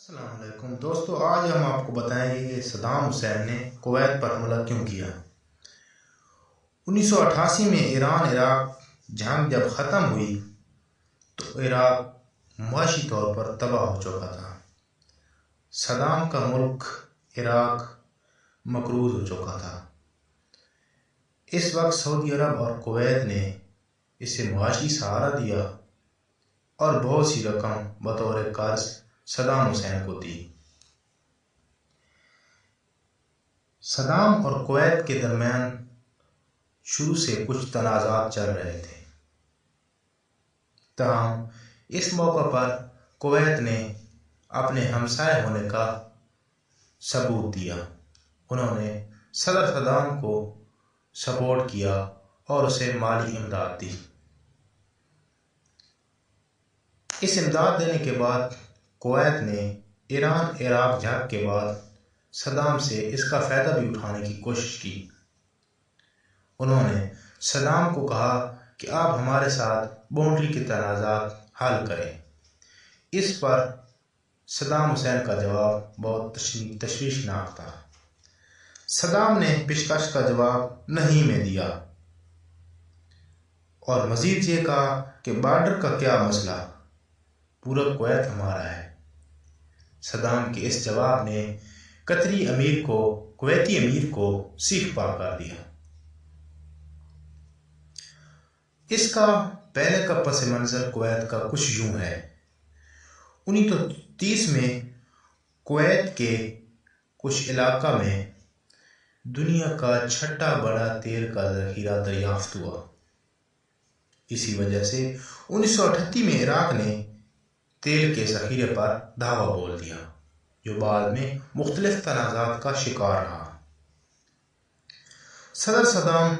السلام علیکم دوستو، آج ہم آپ کو بتائیں گے کہ صدام حسین نے کویت پر حملہ کیوں کیا۔ 1988 میں ایران عراق جنگ جب ختم ہوئی تو عراق معاشی طور پر تباہ ہو چکا تھا۔ صدام کا ملک عراق مقروض ہو چکا تھا۔ اس وقت سعودی عرب اور کویت نے اسے معاشی سہارا دیا اور بہت سی رقم بطور قرض صدام حسین کو دی۔ صدام اور کویت کے درمیان شروع سے کچھ تنازعات چل رہے تھے، تاہم اس موقع پر کویت نے اپنے ہمسائے ہونے کا ثبوت دیا۔ انہوں نے صدر صدام کو سپورٹ کیا اور اسے مالی امداد دی۔ اس امداد دینے کے بعد کویت نے ایران عراق جنگ کے بعد صدام سے اس کا فائدہ بھی اٹھانے کی کوشش کی۔ انہوں نے صدام کو کہا کہ آپ ہمارے ساتھ باؤنڈری کے تنازعات حل کریں۔ اس پر صدام حسین کا جواب بہت تشویشناک تھا۔ صدام نے پیشکش کا جواب نہیں میں دیا اور مزید یہ کہا کہ بارڈر کا کیا مسئلہ، پورا کویت ہمارا ہے۔ صدام کے اس جواب نے قطری امیر کو کویتی امیر کو سیخ پا کر دیا۔ اس کا پہلے کا پس منظر کویت کا کچھ یوں ہے۔ 1930 میں کویت کے کچھ علاقہ میں دنیا کا چھٹا بڑا تیل کا ذخیرہ دریافت ہوا۔ اسی وجہ سے 1938 میں عراق نے تیل کے ذخیرے پر دعویٰ بول دیا، جو بعد میں مختلف تنازعات کا شکار رہا۔ صدر صدام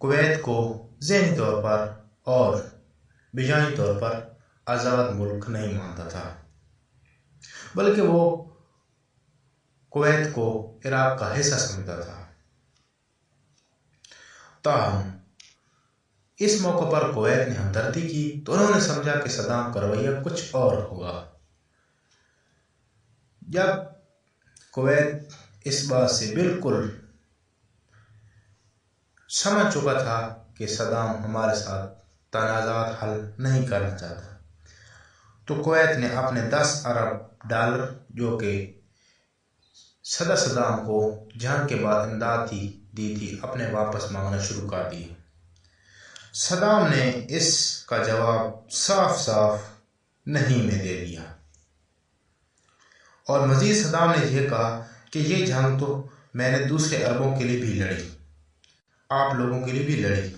کویت کو ذہنی طور پر اور بجانی طور پر آزاد ملک نہیں مانتا تھا، بلکہ وہ کویت کو عراق کا حصہ سمجھتا تھا۔ تاہم اس موقع پر کویت نے ہمدردی کی تو انہوں نے سمجھا کہ صدام کا رویہ کچھ اور ہوگا۔ جب کویت اس بات سے بالکل سمجھ چکا تھا کہ صدام ہمارے ساتھ تنازعات حل نہیں کرنا چاہتا، تو کویت نے اپنے $10 ارب جو کہ صدر صدام کو جنگ کے بعد امداد دی تھی اپنے واپس مانگنا شروع کر دی۔ صدام نے اس کا جواب صاف صاف نہیں میں دے دیا اور مزید صدام نے یہ کہا کہ یہ جنگ تو میں نے دوسرے عربوں کے لیے بھی لڑی، آپ لوگوں کے لیے بھی لڑی۔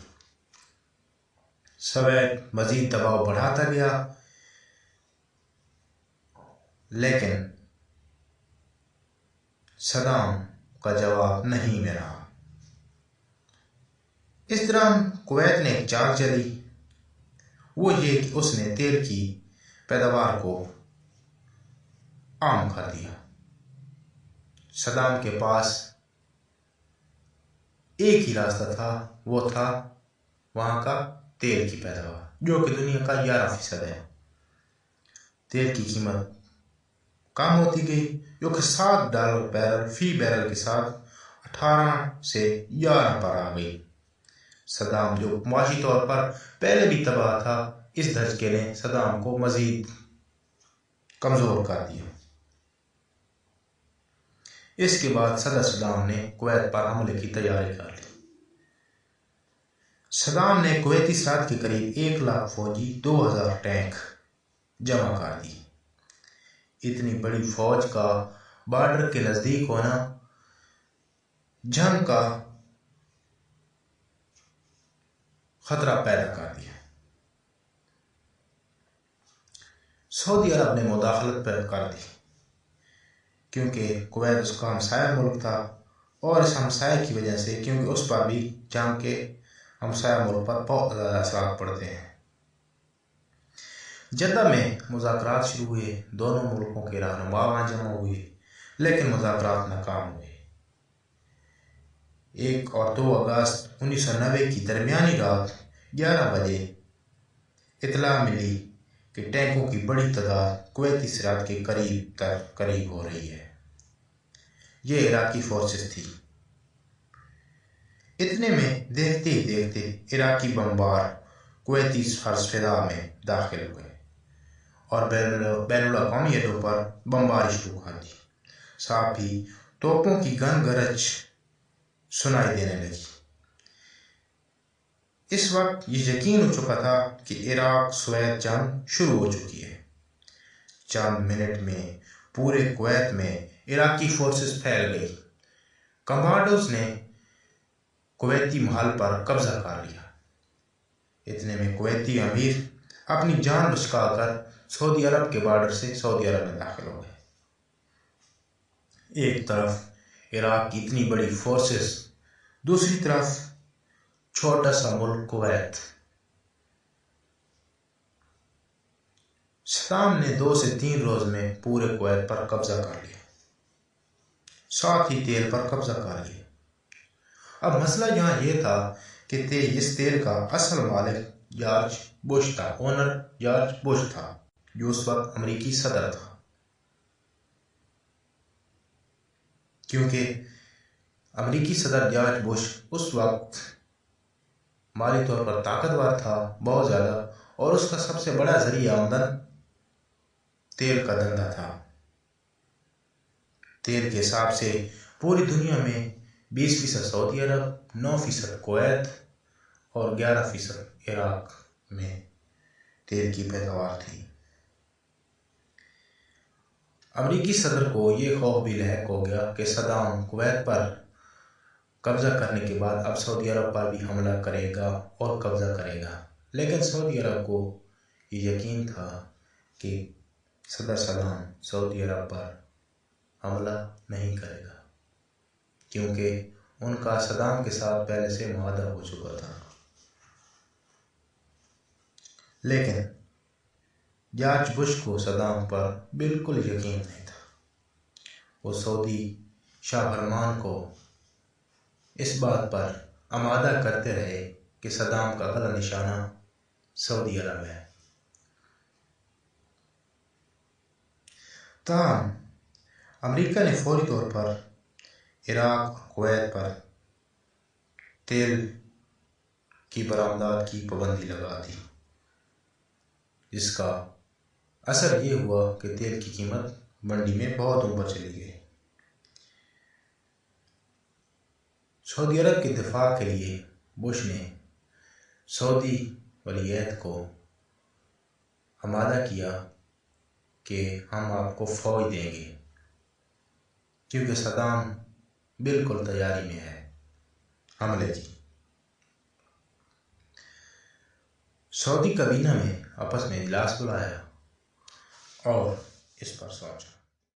سوویت مزید دباؤ بڑھاتا گیا، لیکن صدام کا جواب نہیں میں رہا۔ اس دوران کویت نے ایک چال چلی، وہ یہ کہ اس نے تیل کی پیداوار کو عام کر دیا۔ صدام کے پاس ایک ہی راستہ تھا، وہ تھا وہاں کا تیل کی پیداوار، جو کہ دنیا کا 11% ہے۔ تیل کی قیمت کم ہوتی گئی، جو کہ $7 فی بیرل کے ساتھ 18 سے 11 پر آ گئی۔ صدام جو معاشی طور پر پہلے بھی تباہ تھا، اس دھچکے نے صدام کو مزید کمزور کر دیا۔ اس کے بعد صدر صدام نے کویت پر حملے کی تیاری کر لی۔ صدام نے کویتی سرحد کے قریب 1 لاکھ فوجی، 2000 ٹینک جمع کر دی۔ اتنی بڑی فوج کا بارڈر کے نزدیک ہونا جنگ کا خطرہ پیدا کر دیا۔ سعودی عرب نے مداخلت کر دی، کیونکہ کویت اس کا ہمسایہ ملک تھا، اور اس ہمسایہ کی وجہ سے کیونکہ اس پر بھی جنگ کے ہمسایہ ملک پر بہت زیادہ اثرات پڑتے ہیں۔ جدہ میں مذاکرات شروع ہوئے، دونوں ملکوں کے رہنما وہاں جمع ہوئے، لیکن مذاکرات ناکام ہوئے۔ 1 اور 2 اگست 1990 کی درمیانی رات 11 بجے اطلاع ملی کہ ٹینکوں کی بڑی تعداد کویتی سرحد کے قریب تر قریب ہو رہی ہے۔ یہ عراقی فورسز تھی۔ اتنے میں دیکھتے ہی دیکھتے عراقی بمبار کویتی فضا میں داخل ہوئے اور بین الاقوامی اڈوں پر بمباری شروع کر دی۔ ساتھ ہی توپوں کی گن گرج سنائی دینے لگی۔ اس وقت یہ یقین ہو چکا تھا کہ عراق سوویت جنگ شروع ہو چکی ہے۔ چند منٹ میں پورے کویت میں عراقی فورسز پھیل گئی۔ کمانڈوز نے کویتی محل پر قبضہ کر لیا۔ اتنے میں کویتی امیر اپنی جان بچا کر سعودی عرب کے بارڈر سے سعودی عرب میں داخل ہو گئے۔ ایک طرف عراق کی اتنی بڑی فورسز، دوسری طرف چھوٹا سا ملک کویت۔ صدام نے 2 سے 3 روز میں پورے کویت پر قبضہ کر لیا، ساتھ ہی تیل پر قبضہ کر لیا۔ اب مسئلہ یہاں یہ تھا کہ اس تیل کا اصل مالک جارج بش تھا، اونر جارج بش تھا، جو اس وقت امریکی صدر تھا۔ کیونکہ امریکی صدر جارج بش اس وقت مالی طور پر طاقتور تھا بہت زیادہ، اور اس کا سب سے بڑا ذریعہ آمدن تیل کا دھندا تھا۔ تیل کے حساب سے پوری دنیا میں 20% سعودی عرب، 9% کویت اور 11% عراق میں تیل کی پیداوار تھی۔ امریکی صدر کو یہ خوف بھی لاحق ہو گیا کہ صدام کویت پر قبضہ کرنے کے بعد اب سعودی عرب پر بھی حملہ کرے گا اور قبضہ کرے گا، لیکن سعودی عرب کو یہ یقین تھا کہ صدر صدام سعودی عرب پر حملہ نہیں کرے گا، کیونکہ ان کا صدام کے ساتھ پہلے سے معاہدہ ہو چکا تھا۔ لیکن جارج بش کو صدام پر بالکل یقین نہیں تھا۔ وہ سعودی شاہ فرمان کو اس بات پر آمادہ کرتے رہے کہ صدام کا اگلا نشانہ سعودی عرب ہے۔ تاہم امریکہ نے فوری طور پر عراق اور کویت پر تیل کی برآمدات کی پابندی لگا دی، جس کا اثر یہ ہوا کہ تیل کی قیمت منڈی میں بہت اوپر چلی گئی۔ سعودی عرب کے دفاع کے لیے بش نے سعودی ولی عہد کو آمادہ کیا کہ ہم آپ کو فوج دیں گے، کیونکہ صدام بالکل تیاری میں ہے حملے کی۔ سعودی کابینہ میں آپس میں اجلاس بلایا اور اس پر سوچا۔